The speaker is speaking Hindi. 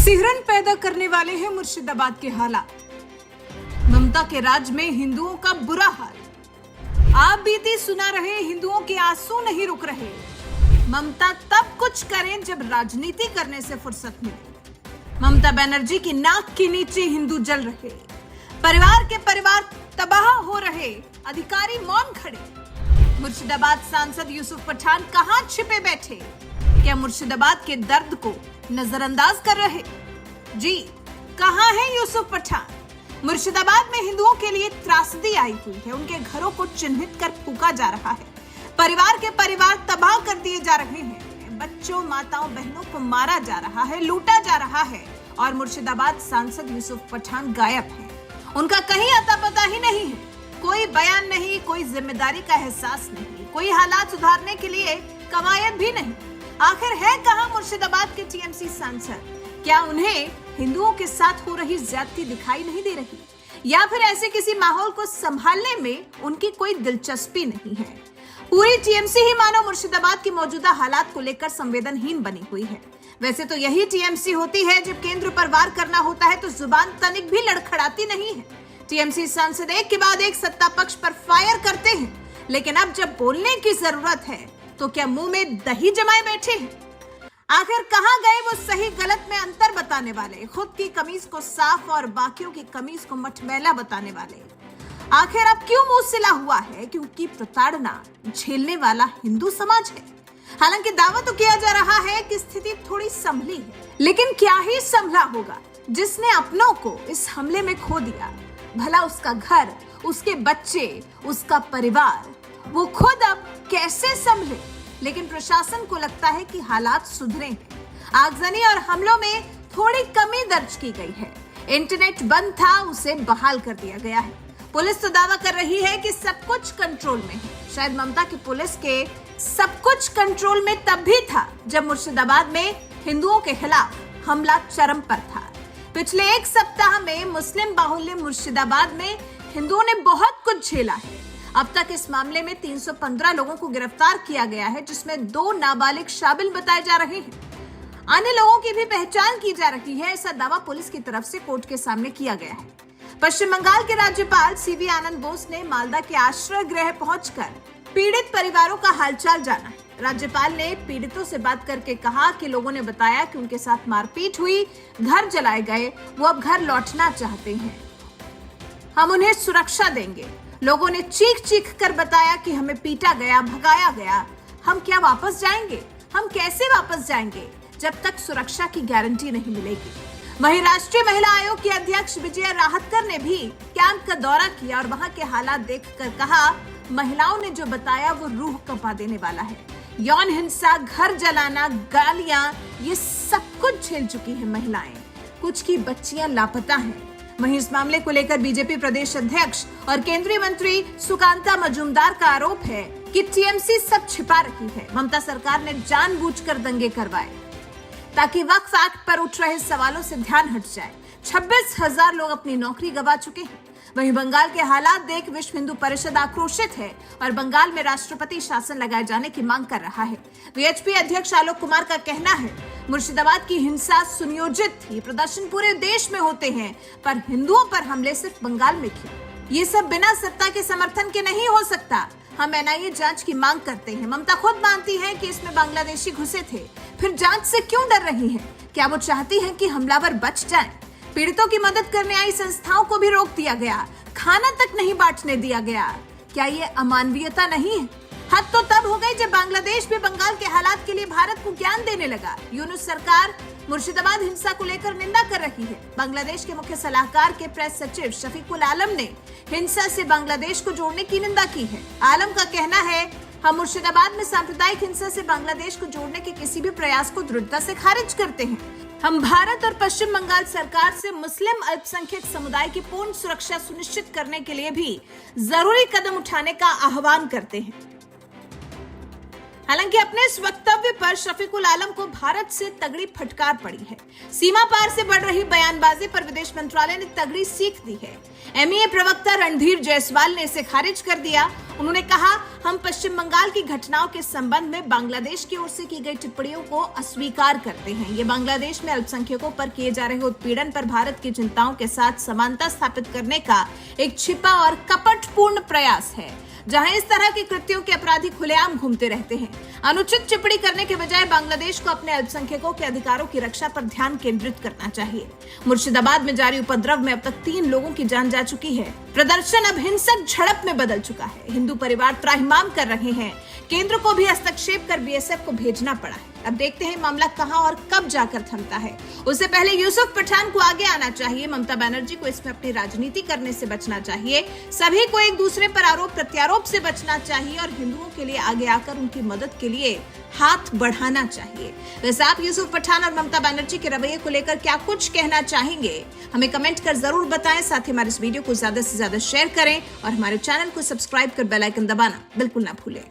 सिहरन पैदा करने वाले हैं मुर्शिदाबाद के हालात। ममता के राज में हिंदुओं का बुरा हाल। आप बीती सुना रहे हिंदुओं के आंसू नहीं रुक रहे। ममता तब कुछ करें जब राजनीति करने से फुर्सत मिले। ममता बनर्जी की नाक के नीचे हिंदू जल रहे, परिवार के परिवार तबाह हो रहे, अधिकारी मौन खड़े। मुर्शिदाबाद सांसद यूसुफ पठान कहां छिपे बैठे? क्या मुर्शिदाबाद के दर्द को नजरअंदाज कर रहे? जी, कहां है यूसुफ पठान? मुर्शिदाबाद में हिंदुओं के लिए त्रासदी आई हुई है। उनके घरों को चिन्हित कर फूका जा रहा है, परिवार के परिवार तबाह कर दिए जा रहे हैं, बच्चों माताओं बहनों को मारा जा रहा है, लूटा जा रहा है और मुर्शिदाबाद सांसद यूसुफ पठान गायब हैं। उनका कहीं अता पता ही नहीं है। कोई बयान नहीं, कोई जिम्मेदारी का एहसास नहीं, कोई हालात सुधारने के लिए कवायद भी नहीं। आखिर है कहां मुर्शिदाबाद के टीएमसी सांसद? क्या उन्हें हिंदुओं के साथ हो रही ज्यादती दिखाई नहीं दे रही, या फिर ऐसे किसी माहौल को संभालने में उनकी कोई दिलचस्पी नहीं है? पूरी टीएमसी ही मानो मुर्शिदाबाद की मौजूदा हालात को लेकर संवेदनहीन बनी हुई है। वैसे तो यही टीएमसी होती है, जब केंद्र पर वार करना होता है तो जुबान तनिक भी लड़खड़ाती नहीं है। टीएमसी सांसद एक के बाद एक सत्ता पक्ष पर फायर करते हैं, लेकिन अब जब बोलने की जरूरत है तो क्या मुंह में दही जमाए बैठे हैं? आखिर कहां गए वो सही गलत में अंतर बताने वाले, खुद की कमीज को साफ और बाकियों की कमीज को मटमैला बताने वाले? आखिर अब क्यों मुंह सिला हुआ है? क्योंकि प्रताड़ना झेलने वाला हिंदू समाज है। हालांकि दावा तो किया जा रहा है कि स्थिति थोड़ी संभली है, लेकिन क्या ही संभला होगा? जिसने अपनों को इस हमले में खो दिया, भला उसका घर, उसके बच्चे, उसका परिवार, वो खुद अब कैसे संभले? लेकिन प्रशासन को लगता है कि हालात सुधरे हैं। आगजनी और हमलों में थोड़ी कमी दर्ज की गई है। इंटरनेट बंद था, उसे बहाल कर दिया गया है। पुलिस तो दावा कर रही है कि सब कुछ कंट्रोल में है। शायद ममता की पुलिस के सब कुछ कंट्रोल में तब भी था जब मुर्शिदाबाद में हिंदुओं के खिलाफ हमला चरम पर था। पिछले एक सप्ताह में मुस्लिम बाहुल्य मुर्शिदाबाद में हिंदुओं ने बहुत कुछ झेला है। अब तक इस मामले में 315 लोगों को गिरफ्तार किया गया है, जिसमें 2 नाबालिग शामिल बताए जा रहे हैं। अन्य लोगों की भी पहचान की जा रही है, ऐसा दावा पुलिस की तरफ से कोर्ट के सामने किया गया है। पश्चिम बंगाल के राज्यपाल सीवी आनंद बोस ने मालदा के आश्रय गृह पहुंचकर पीड़ित परिवारों का हालचाल जाना। राज्यपाल ने पीड़ितों से बात करके कहा कि लोगों ने बताया कि उनके साथ मारपीट हुई, घर जलाए गए, वो अब घर लौटना चाहते हैं, हम उन्हें सुरक्षा देंगे। लोगों ने चीख चीख कर बताया कि हमें पीटा गया, भगाया गया, हम क्या वापस जाएंगे? हम कैसे वापस जाएंगे जब तक सुरक्षा की गारंटी नहीं मिलेगी? वहीं राष्ट्रीय महिला आयोग की अध्यक्ष विजया राहतकर ने भी कैंप का दौरा किया और वहां के हालात देखकर कहा, महिलाओं ने जो बताया वो रूह कंपा देने वाला है। यौन हिंसा, घर जलाना, गालियां, ये सब कुछ झेल चुकी है महिलाएं। कुछ की बच्चियां लापता हैं। वहीं इस मामले को लेकर बीजेपी प्रदेश अध्यक्ष और केंद्रीय मंत्री सुकांता मजूमदार का आरोप है कि टीएमसी सब छिपा रही है। ममता सरकार ने जानबूझकर दंगे करवाए ताकि वक्फ एक्ट पर उठ रहे सवालों से ध्यान हट जाए। 26,000 लोग अपनी नौकरी गंवा चुके हैं। वहीं बंगाल के हालात देख विश्व हिंदू परिषद आक्रोशित है और बंगाल में राष्ट्रपति शासन लगाए जाने की मांग कर रहा है। वीएचपी अध्यक्ष आलोक कुमार का कहना है, मुर्शिदाबाद की हिंसा सुनियोजित थी, प्रदर्शन पूरे देश में होते हैं, पर हिंदुओं पर हमले सिर्फ बंगाल में किए। ये सब बिना सत्ता के समर्थन के नहीं हो सकता। हम एनआईए जांच की मांग करते हैं। ममता खुद मानती है कि इसमें बांग्लादेशी घुसे थे, फिर जांच से क्यों डर रही है? क्या वो चाहती है कि हमलावर बच जाएं? पीड़ितों की मदद करने आई संस्थाओं को भी रोक दिया गया, खाना तक नहीं बांटने दिया गया। क्या ये अमानवीयता नहीं है? हद तो तब हो गई जब बांग्लादेश भी बंगाल के हालात के लिए भारत को ज्ञान देने लगा। यूनुस सरकार मुर्शिदाबाद हिंसा को लेकर निंदा कर रही है। बांग्लादेश के मुख्य सलाहकार के प्रेस सचिव शफीकुल आलम ने हिंसा से बांग्लादेश को जोड़ने की निंदा की है। आलम का कहना है, हम मुर्शिदाबाद में सांप्रदायिक हिंसा से बांग्लादेश को जोड़ने के किसी भी प्रयास को दृढ़ता से खारिज करते हैं। हम भारत और पश्चिम बंगाल सरकार से मुस्लिम अल्पसंख्यक समुदाय की पूर्ण सुरक्षा सुनिश्चित करने के लिए भी जरूरी कदम उठाने का आह्वान करते हैं। हालांकि अपने इस वक्तव्य पर शफीकुल आलम को भारत से तगड़ी फटकार पड़ी है। सीमा पार से बढ़ रही बयानबाजी पर विदेश मंत्रालय ने तगड़ी सीख दी है। एमईए प्रवक्ता रणधीर जायसवाल ने इसे खारिज कर दिया। उन्होंने कहा, हम पश्चिम बंगाल की घटनाओं के संबंध में बांग्लादेश की ओर से की गई टिप्पणियों को अस्वीकार करते हैं। ये बांग्लादेश में अल्पसंख्यकों पर किए जा रहे उत्पीड़न पर भारत की चिंताओं के साथ समानता स्थापित करने का एक छिपा और कपटपूर्ण प्रयास है, जहां इस तरह के कृत्यों के अपराधी खुलेआम घूमते रहते हैं। अनुचित टिप्पणी करने के बजाय बांग्लादेश को अपने अल्पसंख्यकों के अधिकारों की रक्षा पर ध्यान केंद्रित करना चाहिए। मुर्शिदाबाद में जारी उपद्रव में अब तक 3 लोगों की जान जा चुकी है। प्रदर्शन अब हिंसक झड़प में बदल चुका है। हिंदू परिवार त्राहिमाम कर रहे हैं। केंद्र को भी हस्तक्षेप कर बीएसएफ को भेजना पड़ा है। अब देखते हैं मामला कहां और कब जाकर थमता है। उससे पहले यूसुफ पठान को आगे आना चाहिए। ममता बनर्जी को इसमें अपनी राजनीति करने से बचना चाहिए। सभी को एक दूसरे पर आरोप प्रत्यारोप से बचना चाहिए और हिंदुओं के लिए आगे आकर उनकी मदद के लिए हाथ बढ़ाना चाहिए। वैसे आप यूसुफ पठान और ममता बनर्जी के रवैये को लेकर क्या कुछ कहना चाहेंगे, हमें कमेंट कर जरूर बताएं। साथ ही हमारे इस वीडियो को ज्यादा से ज्यादा शेयर करें और हमारे चैनल को सब्सक्राइब कर बेल आइकन दबाना बिल्कुल ना भूलें।